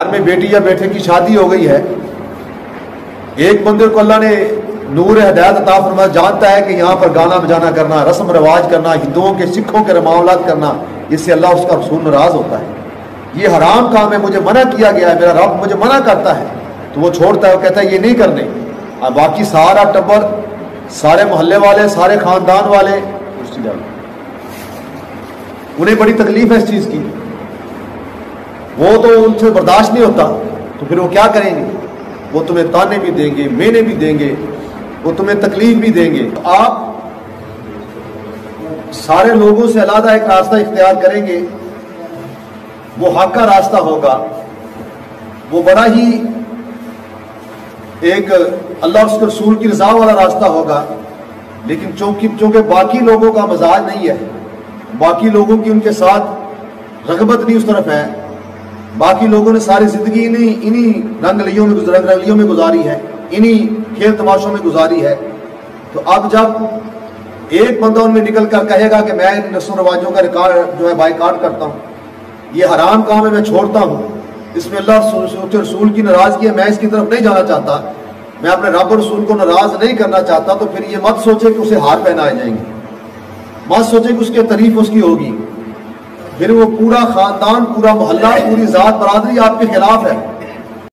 घर में बेटी या बेटे की शादी हो गई है, एक बंदे को अल्लाह ने नूर हिदायत अता फरमाया, जानता है कि यहाँ पर गाना बजाना करना, रस्म रिवाज करना, हिंदुओं के सिखों के मामलात करना, इससे अल्लाह उसका रसूल नाराज होता है। ये हराम काम है, मुझे मना किया गया है, मेरा रब मुझे मना करता है, तो वो छोड़ता है, वो कहता है ये नहीं करने। अब बाकी सारा टब्बर, सारे मोहल्ले वाले, सारे खानदान वाले उन्हें बड़ी तकलीफ है इस चीज की, वो तो उनसे बर्दाश्त नहीं होता, तो फिर वो क्या करेंगे? वो तुम्हें ताने भी देंगे, मेने भी देंगे, वो तुम्हें तकलीफ भी देंगे। तो आप सारे लोगों से अलग एक रास्ता इख्तियार करेंगे, वो हक का रास्ता होगा, वो बड़ा ही एक अल्लाह उसके रसूल की रजा वाला रास्ता होगा। लेकिन चूंकि बाकी लोगों का मजाज नहीं है, बाकी लोगों की उनके साथ रगबत नहीं उस तरफ है, बाकी लोगों ने सारी जिंदगी इन्हीं रंगलियों में गुजारी है, इन्हीं खेल तमाशों में गुजारी है। तो अब जब एक बंदा उनमें निकल कर कहेगा कि मैं इन रस्म रवाजों का रिकॉर्ड जो है बाइकाट करता हूँ, ये हराम काम है, मैं छोड़ता हूँ, इसमें अल्लाह रसूल की नाराजगी है, मैं इसकी तरफ नहीं जाना चाहता, मैं अपने रब रसूल को नाराज नहीं करना चाहता, तो फिर ये मत सोचे कि उसे हार पहनाए जाएंगे, मत सोचे कि उसकी तारीफ उसकी होगी। फिर वो पूरा खानदान, पूरा मोहल्ला, पूरी जात बरादरी आपके खिलाफ है।